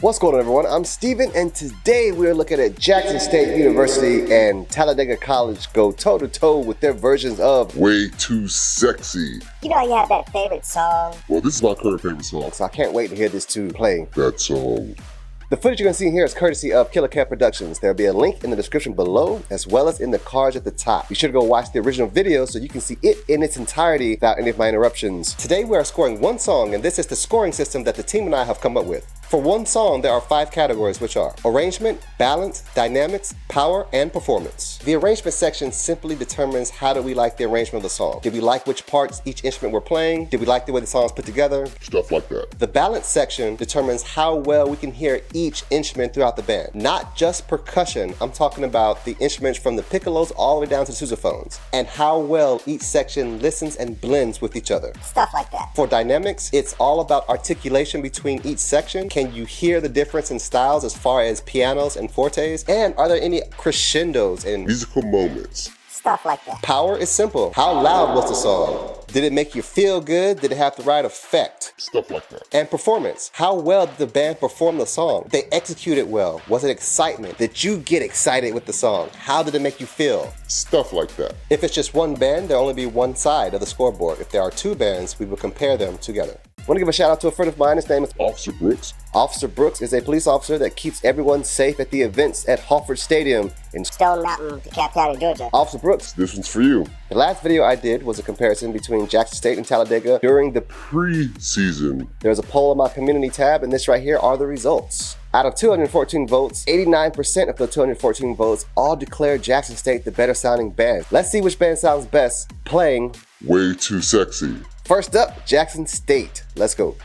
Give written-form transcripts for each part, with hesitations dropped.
What's going on, everyone? I'm Steven, and today we're looking at Jackson State University and Talladega College go toe-to-toe with their versions of Way Too Sexy. You know you have that favorite song. Well, this is my current favorite song. So I can't wait to hear this two play. That song. The footage you're going to see here is courtesy of Killa Kev Productions. There'll be a link in the description below, as well as in the cards at the top. Be sure to go watch the original video so you can see it in its entirety without any of my interruptions. Today we are scoring one song, and this is the scoring system that the team and I have come up with. For one song, there are 5 categories, which are arrangement, balance, dynamics, power, and performance. The arrangement section simply determines how do we like the arrangement of the song. Did we like which parts each instrument we're playing? Did we like the way the song's put together? Stuff like that. The balance section determines how well we can hear each instrument throughout the band. Not just percussion, I'm talking about the instruments from the piccolos all the way down to the sousaphones, and how well each section listens and blends with each other. Stuff like that. For dynamics, it's all about articulation between each section. Can you hear the difference in styles as far as pianos and fortes? And are there any crescendos and Musical moments. Stuff like that. power is simple. How loud was the song? Did it make you feel good? Did it have the right effect? Stuff like that. And performance. How well did the band perform the song? They executed well. Was it excitement? Did you get excited with the song? How did it make you feel? Stuff like that. If it's just one band, there'll only be one side of the scoreboard. If there are 2 bands, we will compare them together. I want to give a shout out to a friend of mine. His name is Officer Brooks. Officer Brooks is a police officer that keeps everyone safe at the events at Hawford Stadium in Stone Mountain, DeKalb County, Georgia. Officer Brooks. This one's for you. The last video I did was a comparison between Jackson State and Talladega during the Pre-season. There's a poll on my community tab, and this right here are the results. Out of 214 votes, 89% of the 214 votes all declared Jackson State the better sounding band. Let's see which band sounds best playing Way Too Sexy. First up, Jackson State. Let's go.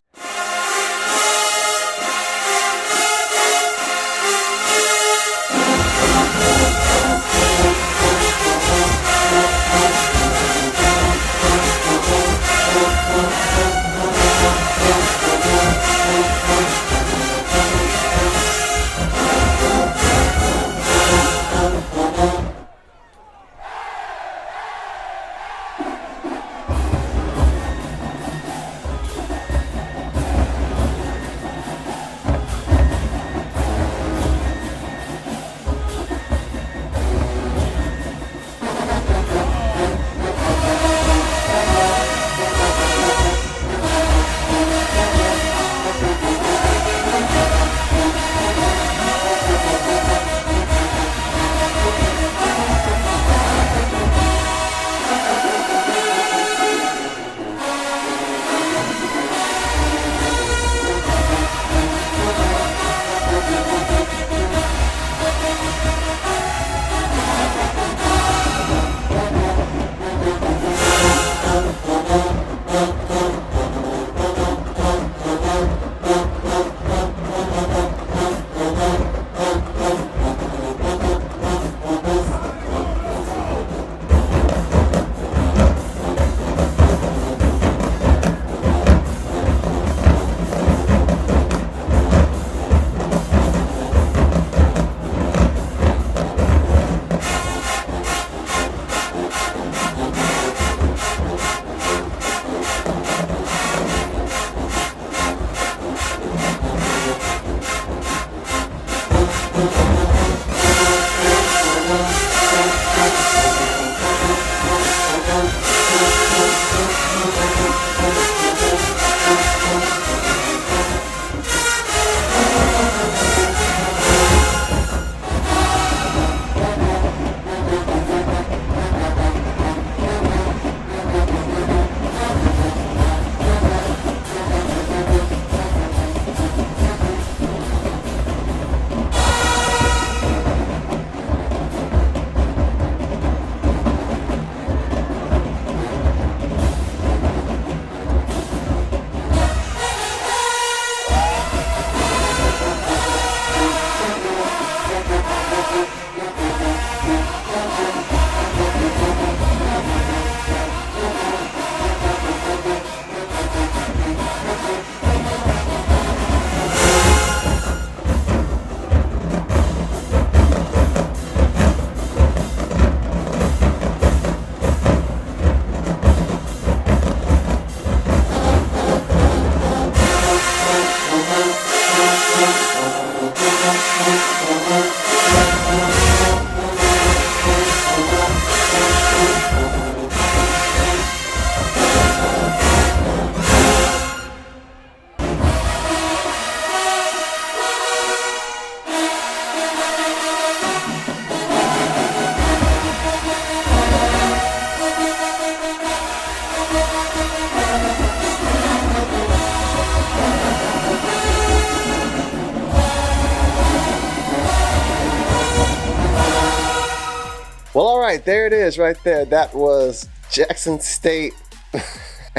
right, there it is right there. That was Jackson State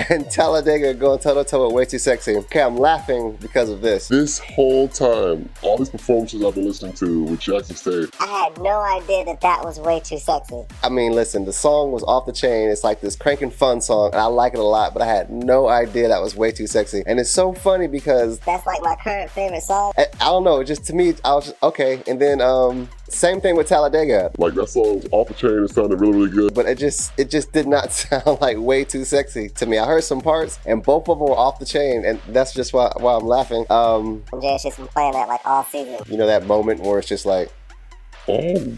and Talladega going toe-to-toe with Way Too Sexy. Okay, I'm laughing because of this. This whole time, all these performances I've been listening to with Jackson State, I had no idea that was Way Too Sexy. I mean, listen, the song was off the chain. It's like this cranking fun song, and I like it a lot, but I had no idea that was Way Too Sexy. And it's so funny because That's like my current favorite song. I don't know, just to me, I was just, okay. And then, same thing with Talladega, like that song's off the chain. It sounded really, really good. but it just did not sound like Way Too Sexy to me. I heard some parts, and both of them were off the chain, and that's just why I'm laughing. JSU's been playing that like all season. You know that moment where it's just like, Oh,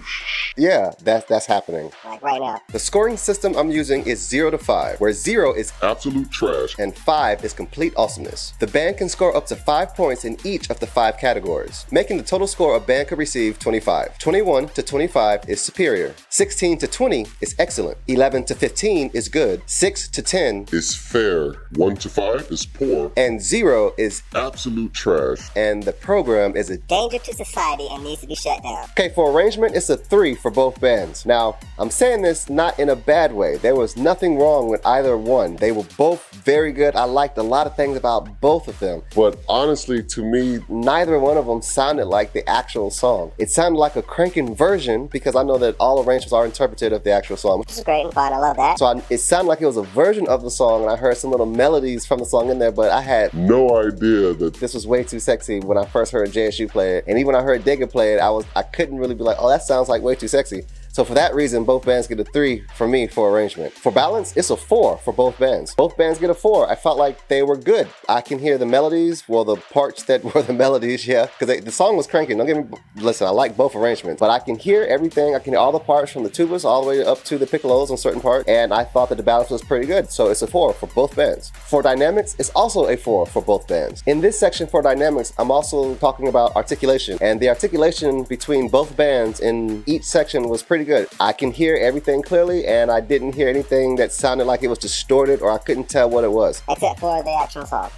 yeah, that's happening. Like right now. The scoring system I'm using is 0 to 5, where 0 is absolute trash. and 5 is complete awesomeness. The band can score up to 5 points in each of the 5 categories, making the total score a band could receive 25. 21 to 25 is superior. 16 to 20 is excellent. 11 to 15 is good. 6 to 10 It's fair. 1 to 5 is poor. and 0 is, Absolute trash. and the program is a Danger to society and needs to be shut down. Okay, for arrangement, it's a 3 for both bands. Now, I'm saying this not in a bad way. There was nothing wrong with either one. They were both very good. I liked a lot of things about both of them. But honestly, to me, Neither one of them sounded like the actual song. It sounded like a cranking version, because I know that all arrangements are interpreted of the actual song. Which is great and fun. I love that. So it sounded like it was a version of the song, and I heard some little melodies from the song in there, but I had no idea that this was Way Too Sexy when I first heard JSU play it. And even when I heard DEGA play it, I couldn't really be like, oh, that sounds like Way Too Sexy. So for that reason, both bands get a 3 from me for arrangement. For balance, it's a 4 for both bands. Both bands get a 4. I felt like they were good. I can hear the melodies, well, the parts that were the melodies, yeah, because the song was cranking. Don't get me, listen, I like both arrangements, but I can hear everything. I can hear all the parts from the tubas all the way up to the piccolos on certain parts, and I thought that the balance was pretty good. So it's a 4 for both bands. For dynamics, it's also a 4 for both bands. In this section for dynamics, I'm also talking about articulation, and the articulation between both bands in each section was pretty good. I can hear everything clearly, and I didn't hear anything that sounded like it was distorted, or I couldn't tell what it was. Except for the actual song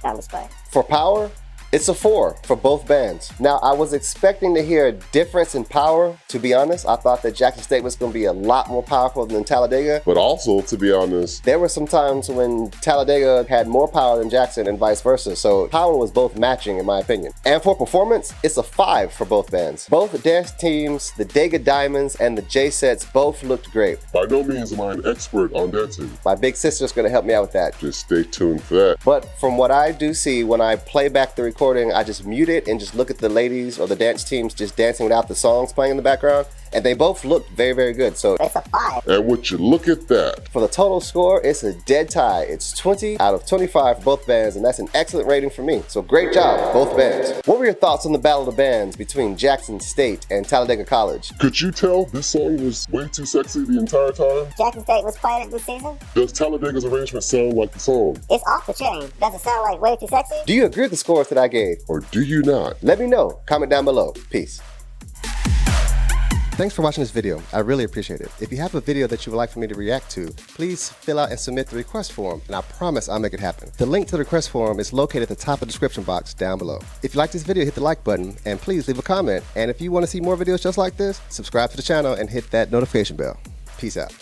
on display. For power, it's a 4 for both bands. Now, I was expecting to hear a difference in power, to be honest. I thought that Jackson State was going to be a lot more powerful than Talladega. but also, to be honest, There were some times when Talladega had more power than Jackson and vice versa, so power was both matching in my opinion. And for performance, it's a 5 for both bands. Both dance teams, the DEGA Diamonds and the J-Sets, both looked great. by no means am I an expert on dancing. My big sister's going to help me out with that. Just stay tuned for that. But from what I do see, when I play back the recording, I just mute it and just look at the ladies or the dance teams just dancing without the songs playing in the background, and they both looked very, very good. So It's a 5. And would you look at that? for the total score, it's a dead tie. It's 20 out of 25 for both bands, and that's an excellent rating for me. So great job, both bands. What were your thoughts on the battle of the bands between Jackson State and Talladega College? Could you tell this song was way too sexy the entire time? Jackson State was playing it this season. Does Talladega's arrangement sound like the song? It's off the chain. Does it sound like Way Too Sexy? Do you agree with the scores that I gave? Or do you not? Let me know. Comment down below. Peace. Thanks for watching this video. I really appreciate it. If you have a video that you would like for me to react to, please fill out and submit the request form, and I promise I'll make it happen. The link to the request form is located at the top of the description box down below. If you like this video, hit the like button, and please leave a comment. And if you want to see more videos just like this, subscribe to the channel and hit that notification bell. Peace out.